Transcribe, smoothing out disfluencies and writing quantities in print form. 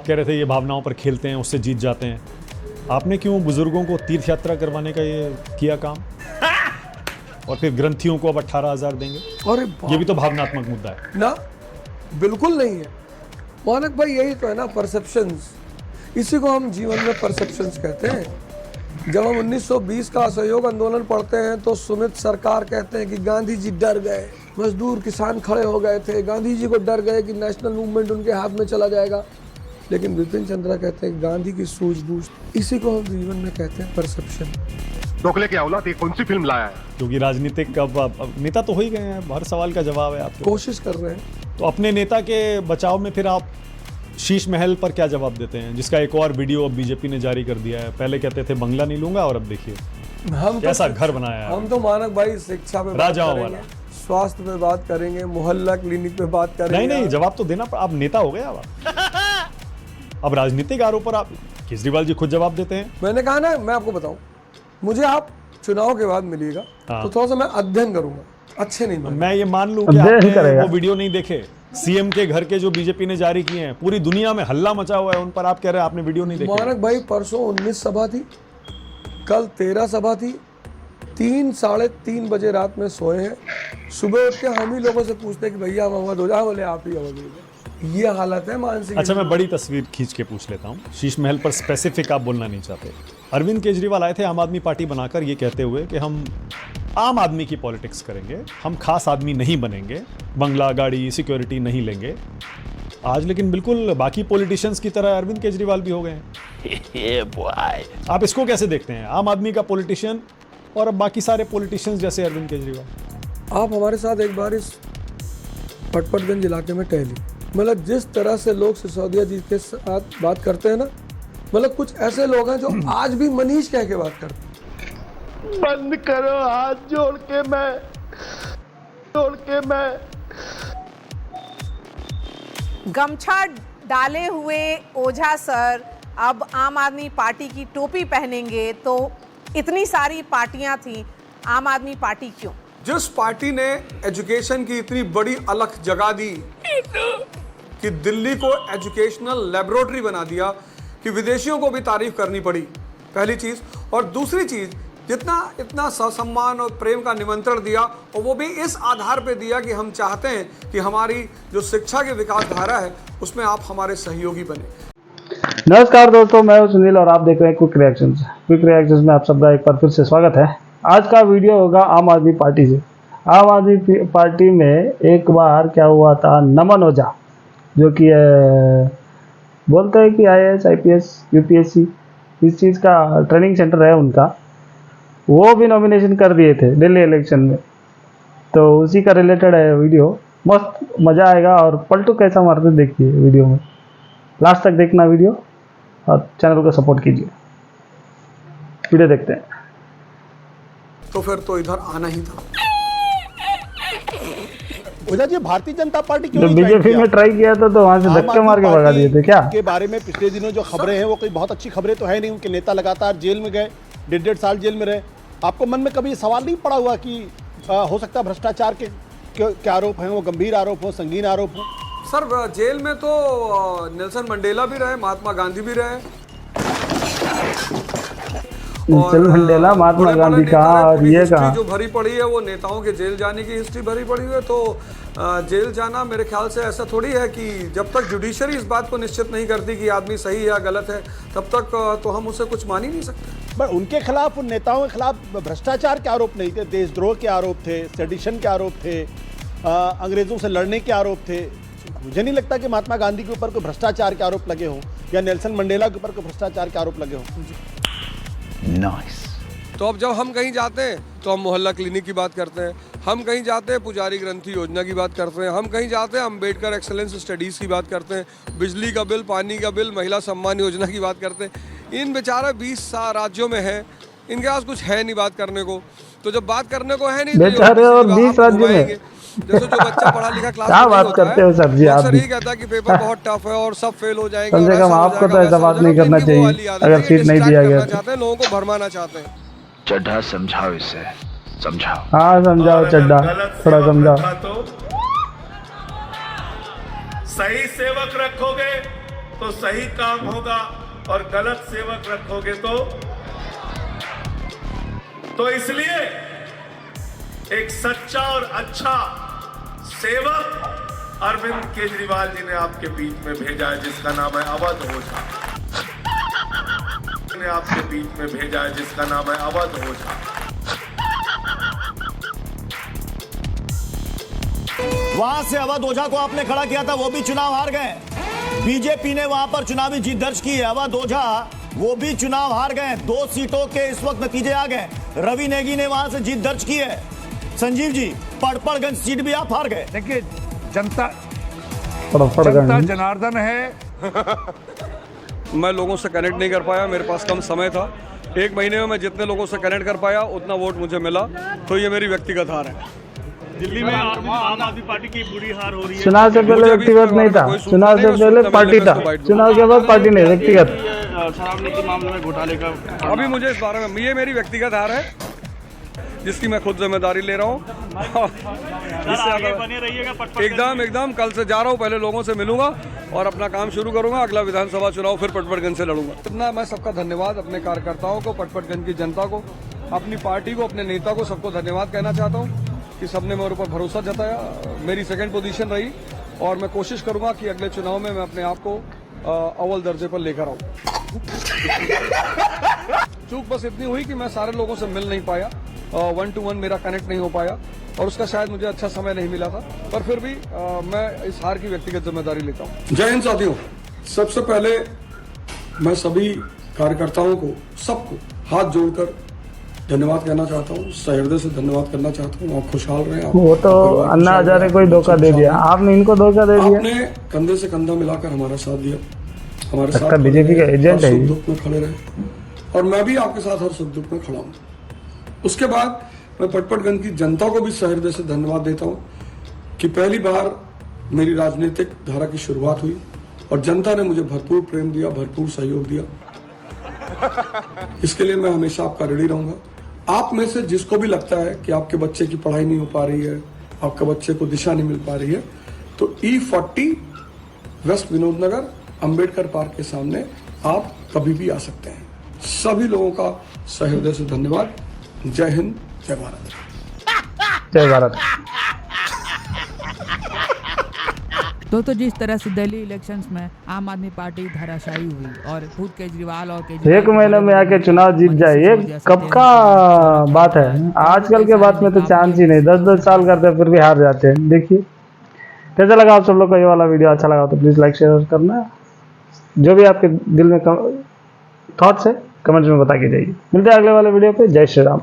कह रहे थे ये भावनाओं पर खेलते हैं, उससे जीत जाते हैं। आपने क्यों बुजुर्गों को तीर्थ यात्रा करवाने का ये किया काम, और फिर ग्रंथियों को अब 18,000 देंगे? अरे ये भी तो भावनात्मक मुद्दा है ना, बिल्कुल नहीं है मानक भाई, यही तो है ना परसेप्शंस, इसी को हम जीवन में परसेप्शंस कहते हैं। जब हम 1920 का असहयोग आंदोलन पढ़ते हैं तो सुमित सरकार कहते हैं कि गांधी जी डर गए, मजदूर किसान खड़े हो गए थे, गांधी जी को डर गए कि नेशनल मूवमेंट उनके हाथ में चला जाएगा। लेकिन बिपिन चंद्रा कहते हैं गांधी की सूझबूझ, इसी को हम जीवन में कहते हैं परसेप्शन। दोगले की औलाद, ये कौन सी फिल्म लाया है? क्योंकि राजनीतिक अब नेता तो हो ही गए हैं, हर सवाल का जवाब है आपके। कोशिश कर रहे हैं। तो अपने नेता के बचाव में फिर आप शीश महल पर क्या जवाब देते हैं, जिसका एक और वीडियो अब बीजेपी ने जारी कर दिया है? पहले कहते थे बंगला नहीं लूंगा, और अब देखिए हम कैसा तो घर बनाया है। हम तो मानक भाई शिक्षा पे बात राजाओं करेंगे, वाला। स्वास्थ्य पे बात करेंगे, मोहल्ला क्लिनिक पे बात करेंगे। नहीं नहीं, जवाब तो देना, आप नेता हो गए अब राजनीतिक आरोप पर आप, केजरीवाल जी खुद जवाब देते हैं। मैंने कहा ना, मैं आपको बताऊं, मुझे आप चुनाव के बाद मिलिएगा तो थोड़ा सा मैं अध्ययन करूंगा, अच्छे नहीं मैं ये मान लूं कि आपने वो वीडियो नहीं देखे सीएम के घर के जो बीजेपी ने जारी किए हैं, पूरी दुनिया में हल्ला मचा हुआ है उन पर, आप कह रहे हैं आपने वीडियो नहीं देखे? मानक भाई परसों 19 सभा थी, कल 13 सभा थी, 3 साढ़े 3 बजे रात में सोए हैं, सुबह उठ के हम ही लोगों से पूछते हैं कि भैया हम अवध हो जाए, बोले आप ही अवध हो जाए। ये हालत है मानसिक। अच्छा, मैं बड़ी तस्वीर खींच के पूछ लेता हूँ, शीश महल पर स्पेसिफिक आप बोलना नहीं चाहते। अरविंद केजरीवाल आए थे आम आदमी पार्टी बनाकर ये कहते हुए कि हम आम आदमी की पॉलिटिक्स करेंगे, हम खास आदमी नहीं बनेंगे, बंगला गाड़ी सिक्योरिटी नहीं लेंगे। आज लेकिन बिल्कुल बाकी पॉलिटिशियंस की तरह अरविंद केजरीवाल भी हो गए हैं। आप इसको कैसे देखते हैं, आम आदमी का पॉलिटिशियन और अब बाकी सारे पॉलिटिशियंस जैसे अरविंद केजरीवाल? आप हमारे साथ एक बार इस पटपटगंज इलाके में टहली, मतलब जिस तरह से लोग सिसोदिया जी के साथ बात करते हैं ना, मतलब कुछ ऐसे लोग हैं जो आज भी मनीष कह के बात करते हैं। बंद करो, हाथ जोड़ के मैं गमछा डाले हुए ओझा सर अब आम आदमी पार्टी की टोपी पहनेंगे, तो इतनी सारी पार्टियां थी, आम आदमी पार्टी क्यों? जिस पार्टी ने एजुकेशन की इतनी बड़ी अलख जगा दी कि दिल्ली को एजुकेशनल लेबोरेटरी बना दिया कि विदेशियों को भी तारीफ करनी पड़ी, पहली चीज। और दूसरी चीज, इतना सम्मान और प्रेम का निमंत्रण दिया, और वो भी इस आधार पे दिया कि हम चाहते हैं कि हमारी जो शिक्षा की विकास धारा है उसमें आप हमारे सहयोगी बने। नमस्कार दोस्तों, मैं हूं सुनील और आप देख रहे हैं क्विक रिएक्शंस। क्विक रिएक्शंस में आप सबका एक बार फिर से स्वागत है। आज का वीडियो होगा आम आदमी पार्टी से। आम आदमी पार्टी में एक बार क्या हुआ था, नमन ओझा जो कि बोलते हैं कि IAS IPS UPSC इस चीज़ का ट्रेनिंग सेंटर है उनका, वो भी नॉमिनेशन कर दिए थे दिल्ली इलेक्शन में। तो उसी का रिलेटेड है वीडियो, मस्त मज़ा आएगा। और पलटू कैसा मारते देखिए वीडियो में, लास्ट तक देखना वीडियो और चैनल को सपोर्ट कीजिए। वीडियो देखते हैं। तो फिर तो इधर आना ही था। ओझा जी, भारतीय जनता पार्टी क्यों जब बीजेपी में ट्राई किया था तो वहां से धक्के मार के भगा दिए थे क्या? के बारे में पिछले दिनों जो खबरें हैं वो कोई बहुत अच्छी खबरें तो है नहीं। उनके नेता लगातार जेल में गए, 1.5 साल जेल में रहे। आपको मन में कभी सवाल नहीं पड़ा हुआ कि हो सकता है भ्रष्टाचार के आरोप हैं, वो गंभीर आरोप हो, संगीन आरोप हो? सर जेल में तो नेल्सन मंडेला भी रहे, महात्मा गांधी भी रहे, नेल्सन मंडेला, महात्मा गांधी कहाँ और ये कहाँ? जो भरी पड़ी है वो नेताओं के जेल जाने की हिस्ट्री भरी पड़ी है। तो जेल जाना मेरे ख्याल से ऐसा थोड़ी है कि जब तक जुडिशरी इस बात को निश्चित नहीं करती कि आदमी सही है या गलत है, तब तक तो हम उसे कुछ मान ही नहीं सकते। पर उनके खिलाफ, उन नेताओं के खिलाफ भ्रष्टाचार के आरोप नहीं थे, देशद्रोह के आरोप थे, सेडिशन के आरोप थे, अंग्रेजों से लड़ने के आरोप थे। मुझे नहीं लगता कि महात्मा गांधी के ऊपर कोई भ्रष्टाचार के आरोप लगे हों या नेल्सन मंडेला के ऊपर कोई भ्रष्टाचार के आरोप लगे हों। नाइस। तो अब जब हम कहीं जाते हैं तो हम मोहल्ला क्लिनिक की बात करते हैं, हम कहीं जाते हैं पुजारी ग्रंथि योजना की बात करते हैं, हम कहीं जाते हैं अम्बेडकर एक्सेलेंस स्टडीज़ की बात करते हैं, बिजली का बिल, पानी का बिल, महिला सम्मान योजना की बात करते हैं। इन बेचारा 20 राज्यों में है, इनके पास कुछ है नहीं बात करने को। तो जब बात करने को है नहीं, बेचारे और 20 राज्यों में जैसे जो बच्चा पढ़ा लिखा क्लास क्या बात करते हो सर जी आप भी? यही कहता है कि पेपर बहुत टफ है और सब फेल हो जाएंगे। कम से कम आपको तो ऐसा बात नहीं करना चाहिए अगर सीट नहीं दिया गया चाहते हैं, लोगों को भरमाना चाहते हैं। चड्ढा समझाओ इसे, समझाओ। हाँ समझाओ चड्ढा, थोड़ा समझाओ। तो सही सेवक रखोगे तो सही काम होगा और गलत सेवक रखोगे तो इसलिए एक सच्चा और अच्छा सेवक अरविंद केजरीवाल जी ने आपके बीच में भेजा है, जिसका नाम है अवध ओझा। ने आपके बीच में भेजा है, जिसका नाम है अवध ओझा। वहां से अवध ओझा को आपने खड़ा किया था, वो भी चुनाव हार गए। बीजेपी ने वहां पर चुनावी जीत दर्ज की है। अवध ओझा वो भी चुनाव हार गए। 2 सीटों के इस वक्त नतीजे आ गए। रवि नेगी ने वहां से जीत दर्ज की है। संजीव जी, पड़पड़गंज सीट भी आप हार गए। देखिए, जनता जनार्दन है। मैं लोगों से कनेक्ट नहीं कर पाया, मेरे पास कम समय था। 1 महीने में मैं जितने लोगों से कनेक्ट कर पाया उतना वोट मुझे मिला, तो ये मेरी व्यक्तिगत हार है। दिल्ली में आम आदमी पार्टी की बुरी हार हो रही है। चुनाव से पहले व्यक्तिगत नहीं था, चुनाव से पहले पार्टी था, चुनाव के बाद पार्टी नहीं, व्यक्तिगत। शराब नीति मामले में घोटाले का अभी मुझे इस बारे में, ये मेरी व्यक्तिगत हार है जिसकी मैं खुद जिम्मेदारी ले रहा हूँ। एकदम कल से जा रहा हूँ, पहले लोगों से मिलूंगा और अपना काम शुरू करूंगा। अगला विधानसभा चुनाव फिर पटपड़गंज से लड़ूंगा। इतना मैं सबका धन्यवाद, अपने कार्यकर्ताओं को, पटपड़गंज की जनता को, अपनी पार्टी को, अपने नेता को, सबको धन्यवाद कहना चाहता हूँ कि सबने मेरे ऊपर भरोसा जताया। मेरी सेकंड पोजीशन रही और मैं कोशिश करूंगा कि अगले चुनाव में मैं अपने आप को अव्वल दर्जे पर लेकर आऊं। चूक बस इतनी हुई कि मैं सारे लोगों से मिल नहीं पाया, 1 to 1 मेरा कनेक्ट नहीं हो पाया और उसका शायद मुझे अच्छा समय नहीं मिला था, पर फिर भी मैं इस हार की व्यक्तिगत जिम्मेदारी लेता हूँ। जय हिंद साथियों, सबसे पहले मैं सभी कार्यकर्ताओं को, सबको हाथ जोड़कर धन्यवाद कहना चाहता हूँ, सहृदय से धन्यवाद करना चाहता हूँ। आप खुशहाल रहे। वो तो अन्ना हजारे को धोखा दे दिया, आपने इनको धोखा दे दिया। आपने कंधे से कंधा मिलाकर हमारा साथ दिया, हमारे साथ बीजेपी का एजेंट है, सुख दुख में खड़े रहे और मैं भी आपके साथ हर सुख दुख में खड़ा हूँ। उसके बाद मैं पटपड़गंज की जनता को भी सहृदय से धन्यवाद देता हूँ कि पहली बार मेरी राजनीतिक धारा की शुरुआत हुई और जनता ने मुझे भरपूर प्रेम दिया, भरपूर सहयोग दिया। इसके लिए मैं हमेशा आपका ऋणी रहूंगा। आप में से जिसको भी लगता है कि आपके बच्चे की पढ़ाई नहीं हो पा रही है, आपके बच्चे को दिशा नहीं मिल पा रही है, तो E40 वेस्ट विनोद नगर अंबेडकर पार्क के सामने आप कभी भी आ सकते हैं। सभी लोगों का सहृदय से धन्यवाद। जय हिंद, जय भारत। जय भारत। तो जिस तरह से दिल्ली इलेक्शंस में आम आदमी पार्टी धराशायी हुई और खुद केजरीवाल और 1 महीने में आके चुनाव जीत जाए, ये कब का बात है? आजकल के बात में तो चांस ही नहीं। 10-10 साल करते हैं फिर भी हार जाते हैं। देखिए कैसा लगा आप सब लोग को ये वाला वीडियो? अच्छा लगा तो प्लीज़ लाइक शेयर करना। जो भी आपके दिल में थॉट्स है कमेंट्स में बता के जाइए। मिलते हैं अगले वाले वीडियो पे। जय श्री राम।